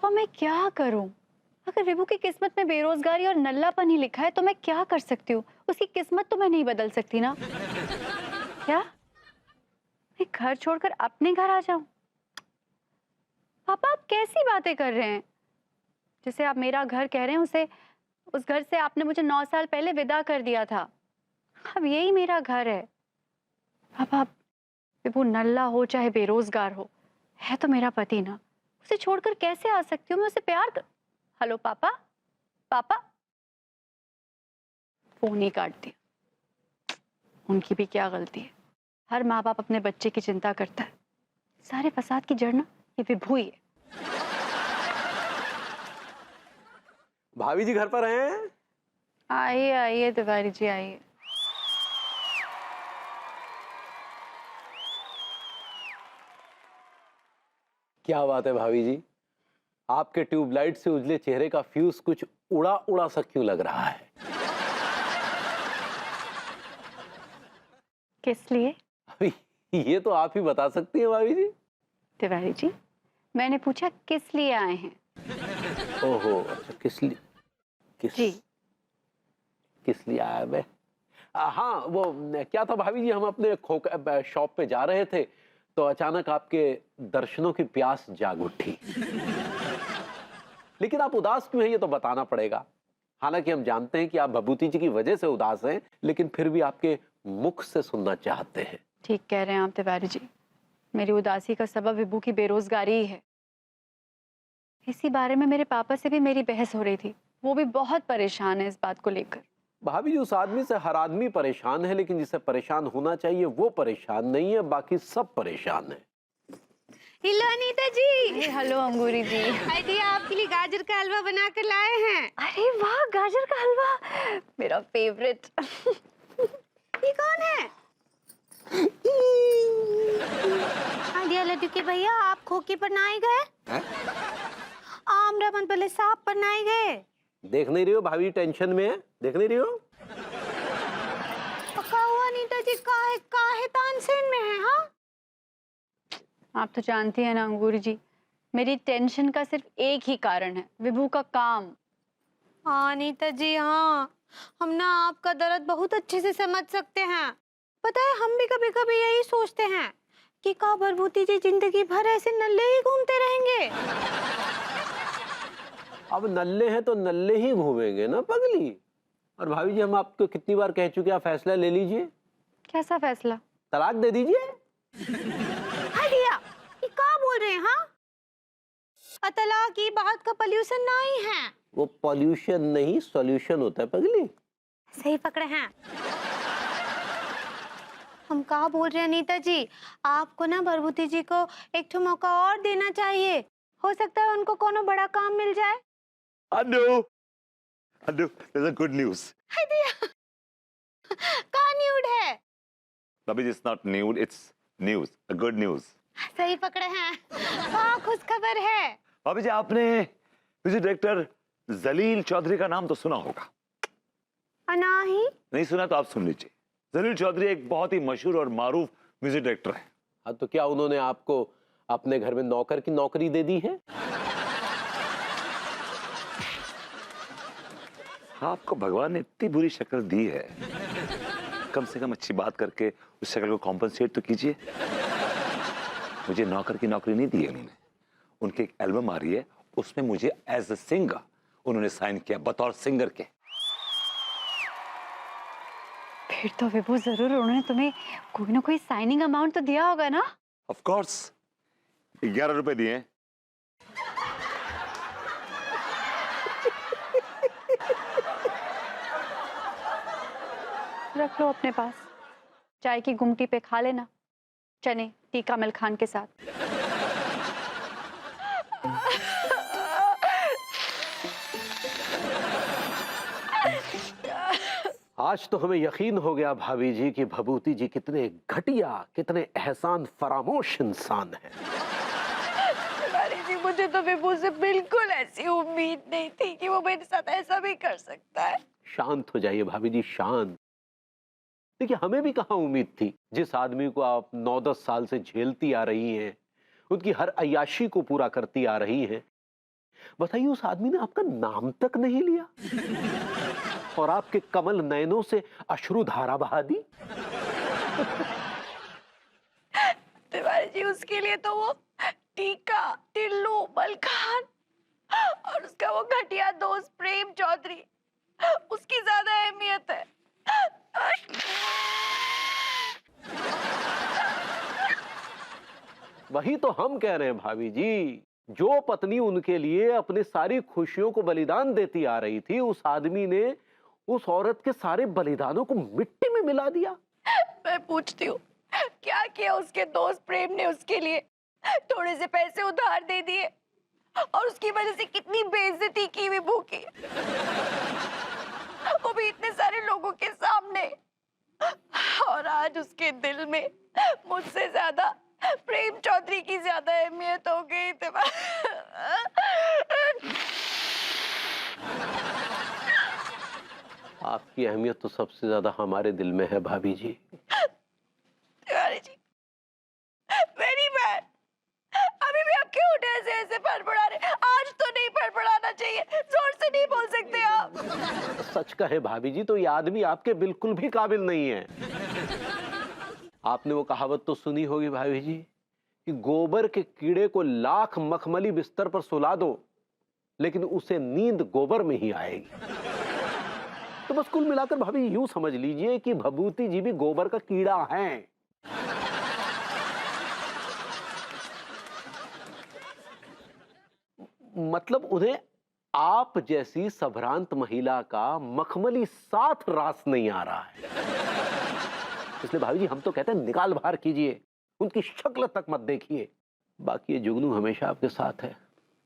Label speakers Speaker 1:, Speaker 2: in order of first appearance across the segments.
Speaker 1: पापा मैं क्या करूं? अगर विभू की किस्मत में बेरोजगारी और नल्लापन ही लिखा है तो मैं क्या कर सकती हूँ? उसकी किस्मत तो मैं नहीं बदल सकती ना। क्या मैं घर छोड़कर अपने घर आ जाऊं? पापा आप कैसी बातें कर रहे हैं? जिसे आप मेरा घर कह रहे हैं उसे उस घर से आपने मुझे 9 साल पहले विदा कर दिया था। अब यही मेरा घर है। पापा विभू नल्ला हो चाहे बेरोजगार हो, है तो मेरा पति ना। उसे छोड़कर कैसे आ सकती हूँ? मैं उसे प्यार कर... हेलो पापा, पापा फोन ही काट दिया। उनकी भी क्या गलती है? हर माँ बाप अपने बच्चे की चिंता करता है। सारे फसाद की जड़ ना ये विभू ही है।
Speaker 2: भाभी जी घर पर हैं?
Speaker 1: आइए आइए तिवारी जी आइए।
Speaker 2: क्या बात है भाभी जी, आपके ट्यूबलाइट से उजले चेहरे का फ्यूज कुछ उड़ा उड़ा सा क्यों लग रहा है?
Speaker 1: किस लिए?
Speaker 2: अभी ये तो आप ही बता सकती हैं भाभी जी।
Speaker 1: तिवारी जी मैंने पूछा किस लिए आए हैं?
Speaker 2: ओहो अच्छा, किस लिए?
Speaker 1: जी
Speaker 2: किस लिए आया मैं? हाँ वो क्या था भाभी जी, हम अपने शॉप पे जा रहे थे तो अचानक आपके दर्शनों की प्यास जाग उठी। लेकिन आप उदास क्यों हैं ये तो बताना पड़ेगा। हालांकि हम जानते हैं कि आप भभूति जी की वजह से उदास हैं, लेकिन फिर भी आपके मुख से सुनना चाहते हैं।
Speaker 1: ठीक कह रहे हैं आप तिवारी जी। मेरी उदासी का सबब विभू की बेरोजगारी ही है। इसी बारे में मेरे पापा से भी मेरी बहस हो रही थी। वो भी बहुत परेशान है इस बात को लेकर।
Speaker 2: भाभी जी उस आदमी से हर आदमी परेशान है, लेकिन जिसे परेशान होना चाहिए वो परेशान नहीं है, बाकी सब परेशान है।
Speaker 3: हेलो अनीता जी।
Speaker 1: हेलो अंगूरी जी।
Speaker 3: आंटी आपके लिए गाजर का हलवा बना कर लाए हैं।
Speaker 1: अरे वाह गाजर का हलवा मेरा फेवरेट।
Speaker 3: ये कौन है? आंटी लड्डू के भैया आप खोके पर ना गए? आम रमन पहले सांप पर ना गए?
Speaker 2: देख नहीं रही हो भाभी टेंशन में है, देख नहीं रही हो?
Speaker 3: पक्का हुआ अनीता जी काहे तानसेन में है? हाँ
Speaker 1: आप तो जानती हैं ना अंगूरी जी, मेरी टेंशन का सिर्फ एक ही कारण है, विभू का काम।
Speaker 3: हाँ अनीता जी हाँ, हम ना आपका दर्द बहुत अच्छे से समझ सकते हैं। पता है हम भी कभी कभी यही सोचते हैं कि का भभूति जी जिंदगी भर ऐसे नल्ले ही घूमते रहेंगे।
Speaker 2: अब नल्ले हैं तो नल्ले ही घूमेंगे ना पगली। और भाभी जी हम आपको कितनी बार कह चुके हैं, आप फैसला ले लीजिए।
Speaker 1: कैसा फैसला?
Speaker 2: तलाक दे दीजिए।
Speaker 3: भैया ये क्या बोल रहे हैं? हाँ अतला की बात का पोल्यूशन नहीं है।
Speaker 2: वो पॉल्यूशन नहीं सॉल्यूशन होता है पगली।
Speaker 3: सही पकड़े हैं। हम कहा बोल रहे हैं अनीता जी, आपको ना भभूति जी को एक ठो मौका और देना चाहिए। हो सकता है उनको कोनो बड़ा काम मिल जाए।
Speaker 4: Anu, there's a good news.
Speaker 3: हाय दिया का न्यूड है?
Speaker 4: Babi, it's not nude, it's news. A good news.
Speaker 3: सही पकड़े हैं। हाँ खुश खबर है।
Speaker 4: बाबी जी आपने म्यूजिक डायरेक्टर जलील चौधरी का नाम तो सुना होगा।
Speaker 3: अनाही
Speaker 4: नहीं सुना तो आप सुन लीजिए। जलील चौधरी एक बहुत ही मशहूर और मारूफ म्यूजिक डायरेक्टर है।
Speaker 2: हाँ तो क्या उन्होंने आपको अपने घर में नौकर की नौकरी दे दी है?
Speaker 4: आपको भगवान ने इतनी बुरी शक्ल दी है, कम से कम अच्छी बात करके उस शक्ल को कॉम्पनसेट तो कीजिए। मुझे नौकर की नौकरी नहीं दी है उन्होंने। उनकी एक एल्बम आ रही है, उसमें मुझे एज अ सिंगर उन्होंने साइन किया, बतौर सिंगर के।
Speaker 1: फिर तो विभू जरूर उन्होंने तुम्हें कोई ना कोई साइनिंग अमाउंट तो दिया होगा ना?
Speaker 4: ऑफ कोर्स 11 रुपए दिए।
Speaker 1: रख लो अपने पास, चाय की गुमटी पे खा लेना, चने टीका मिल्क खान के साथ।
Speaker 2: आज तो हमें यकीन हो गया भाभी जी कि भभूति जी कितने घटिया, कितने एहसान फरामोश इंसान हैं।
Speaker 1: अरे जी मुझे तो विभू से बिल्कुल ऐसी उम्मीद नहीं थी कि वो मेरे साथ ऐसा भी कर सकता है।
Speaker 2: शांत हो जाइए भाभी जी, शांत। देखिए हमें भी कहाँ उम्मीद थी। जिस आदमी को आप 9-10 साल से झेलती आ रही हैं, उनकी हर अय्याशी को पूरा करती आ रही हैं, बताइए, उस आदमी ने आपका नाम तक नहीं लिया और आपके कमल नयनों से अश्रु धारा बहा दी।
Speaker 3: तिवारी जी, उसके लिए तो वो टीका, टिल्लू, मलखान और उसका वो घटिया दोस्त प्रेम चौधरी, उसकी ज्यादा अहमियत है।
Speaker 2: वही तो हम कह रहे हैं भाभी जी, जो पत्नी उनके लिए अपनी सारी खुशियों को बलिदान देती आ रही थी, उस आदमी ने उस औरत के सारे बलिदानों को मिट्टी में मिला दिया।
Speaker 3: मैं पूछती हूँ, क्या किया उसके दोस्त प्रेम ने उसके लिए? थोड़े से पैसे उधार दे दिए और उसकी वजह से कितनी बेइज्जती की हुई भूखी, वो भी इतने सारे लोगों के सामने। और आज उसके दिल में मुझसे ज्यादा प्रेम चौधरी की ज्यादा अहमियत हो गई।
Speaker 2: आपकी अहमियत तो सबसे ज्यादा हमारे दिल में है भाभी जी।
Speaker 3: Tiwari ji, very bad. अभी भी आप क्यों ऐसे ऐसे फड़फड़ा रहे? आज तो नहीं फड़फड़ाना चाहिए, जोर से नहीं बोल सकते आप।
Speaker 2: सच कहे भाभी जी, तो ये आदमी आपके बिल्कुल भी काबिल नहीं है। आपने वो कहावत तो सुनी होगी भाभी जी कि गोबर के कीड़े को लाख मखमली बिस्तर पर सुला दो, लेकिन उसे नींद गोबर में ही आएगी। तो बस कुल मिलाकर भाभी यूं समझ लीजिए कि भभूति जी भी गोबर का कीड़ा हैं। मतलब उन्हें आप जैसी सभ्रांत महिला का मखमली साथ रास नहीं आ रहा है। इसलिए भाभी जी हम तो कहते हैं निकाल बाहर कीजिए, उनकी शक्ल तक मत देखिए। बाकी ये जुगनू हमेशा आपके साथ है।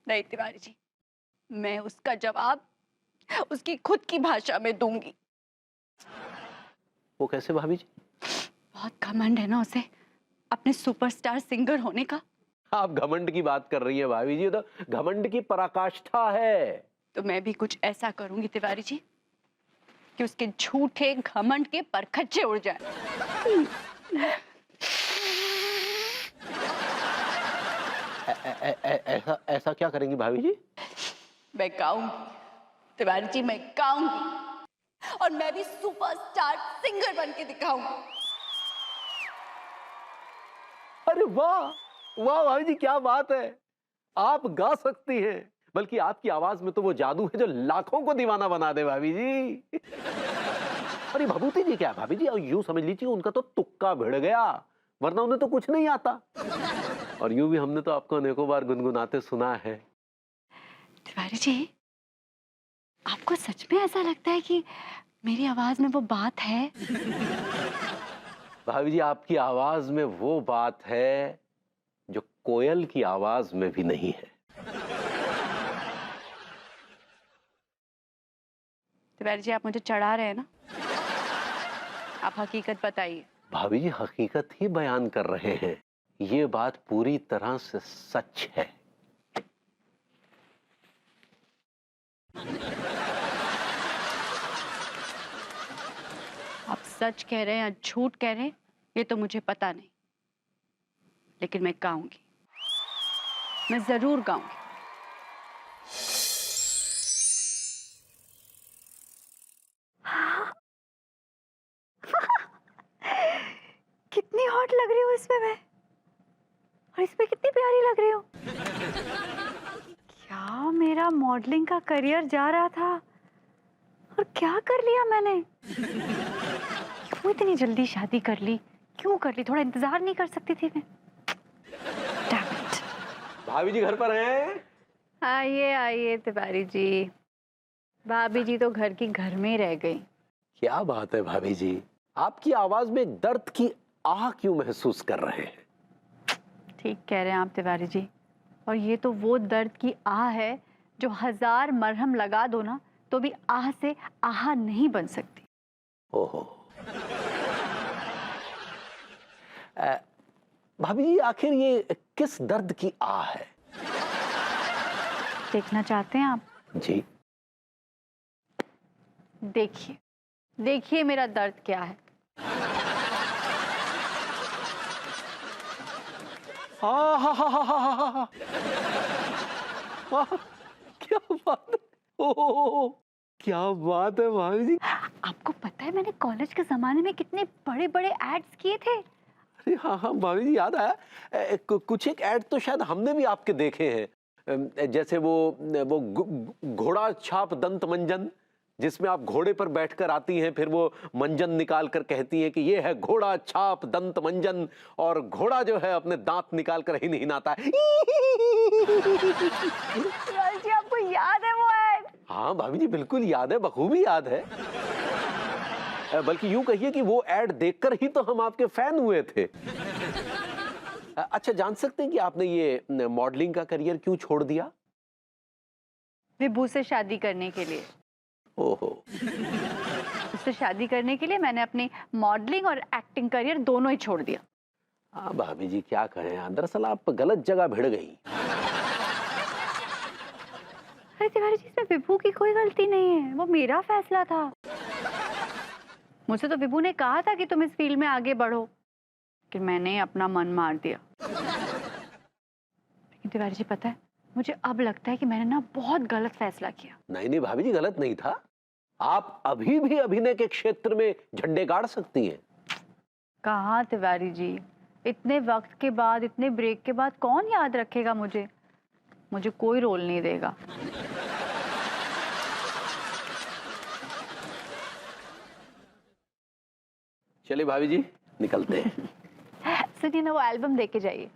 Speaker 3: नहीं तिवारी जी, मैं उसका जवाब उसकी खुद की भाषा में दूंगी।
Speaker 2: वो कैसे भाभी जी?
Speaker 3: बहुत घमंड है ना उसे अपने सुपरस्टार सिंगर होने का।
Speaker 2: आप घमंड की बात कर रही हैं भाभी जी, तो घमंड की पराकाष्ठा है।
Speaker 3: तो मैं भी कुछ ऐसा करूंगी तिवारी जी कि उसके झूठे घमंड के परखच्चे उड़ जाए।
Speaker 2: ऐसा ऐसा क्या करेंगी भाभी जी?
Speaker 3: मैं गाऊंगी तिवारी जी, मैं गाऊंगी और मैं भी सुपरस्टार सिंगर बन के दिखाऊंगी।
Speaker 2: अरे वाह वाह भाभी जी, क्या बात है। आप गा सकती हैं, बल्कि आपकी आवाज में तो वो जादू है जो लाखों को दीवाना बना दे भाभी जी। अरे भभूति जी क्या भाभी जी, यूं समझ लीजिए उनका तो तुक्का भिड़ गया, वरना उन्हें तो कुछ नहीं आता। और यूं भी हमने तो आपको अनेकों बार गुनगुनाते सुना है।
Speaker 3: तिवारी जी, आपको सच में ऐसा लगता है कि मेरी आवाज में वो बात है?
Speaker 2: भाभी जी आपकी आवाज में वो बात है जो कोयल की आवाज में भी नहीं है।
Speaker 3: तिवारी जी, आप मुझे चढ़ा रहे हैं ना? आप हकीकत बताइए।
Speaker 2: भाभी जी हकीकत ही बयान कर रहे हैं, ये बात पूरी तरह से सच है।
Speaker 3: आप सच कह रहे हैं या झूठ कह रहे हैं ये तो मुझे पता नहीं, लेकिन मैं गाऊंगी, मैं जरूर गाऊंगी।
Speaker 1: कितनी हॉट लग रही हूँ इसमें मैं, और इसमें कितनी प्यारी लग रही हूँ। क्या मेरा मॉडलिंग का करियर जा रहा था और क्या कर लिया मैंने। क्यों इतनी जल्दी शादी कर ली, क्यों कर ली? थोड़ा इंतजार नहीं कर सकती थी मैं? Damn it.
Speaker 2: भाभी जी घर पर हैं?
Speaker 1: आइए आइए तिवारी जी, भाभी जी तो घर की घर में ही रह गई।
Speaker 2: क्या बात है भाभी जी, आपकी आवाज में एक दर्द की आह क्यों महसूस कर रहे हैं?
Speaker 1: ठीक कह रहे हैं आप तिवारी जी, और ये तो वो दर्द की आह है जो 1000 मरहम लगा दो ना तो भी आह से आह नहीं बन सकती।
Speaker 2: ओहो। भाभी जी आखिर ये किस दर्द की आह है?
Speaker 1: देखना चाहते हैं आप?
Speaker 2: जी।
Speaker 1: देखिए देखिए मेरा दर्द क्या है।
Speaker 2: वाह, क्या बात है, ओह क्या बात है भाभी जी।
Speaker 1: आपको पता है मैंने कॉलेज के जमाने में कितने बड़े बड़े एड्स किए थे।
Speaker 2: अरे हाँ हाँ भाभी जी, याद आया। कुछ एक ऐड तो शायद हमने भी आपके देखे हैं। जैसे वो घोड़ा छाप दंत मंजन, जिसमें आप घोड़े पर बैठकर आती हैं, फिर वो मंजन निकाल कर कहती हैं कि ये है घोड़ा छाप दंत मंजन, और घोड़ा जो है अपने दांत निकाल कर ही नहीं नाता है।
Speaker 1: तिवारी जी आपको याद है वो एड?
Speaker 2: हाँ भाभी जी बिल्कुल याद है, बखूबी याद है। बल्कि यूं कहिए कि वो एड देखकर ही तो हम आपके फैन हुए थे। अच्छा, जान सकते हैं कि आपने ये मॉडलिंग का करियर क्यों छोड़ दिया?
Speaker 1: विभू से शादी करने के लिए।
Speaker 2: ओहो।
Speaker 1: उससे शादी करने के लिए मैंने अपनी मॉडलिंग और एक्टिंग करियर दोनों ही छोड़ दिया।
Speaker 2: हाँ भाभी जी क्या कहें, दरअसल आप गलत जगह भिड़ गई।
Speaker 1: अरे तिवारी जी, इसमें विभू की कोई गलती नहीं है, वो मेरा फैसला था। मुझसे तो विभू ने कहा था कि तुम इस फील्ड में आगे बढ़ो, कि मैंने अपना मन मार दिया। लेकिन तिवारी जी पता है, मुझे अब लगता है कि मैंने ना बहुत गलत फैसला किया।
Speaker 2: नहीं नहीं भाभी जी, गलत नहीं था। आप अभी भी अभिनय के क्षेत्र में झंडे गाड़ सकती हैं।
Speaker 1: कहाँ तिवारी जी, इतने वक्त के बाद, इतने ब्रेक के बाद कौन याद रखेगा मुझे? मुझे कोई रोल नहीं देगा।
Speaker 2: चलिए भाभी जी निकलते हैं।
Speaker 1: सुनिए ना, वो एल्बम देके जाइए।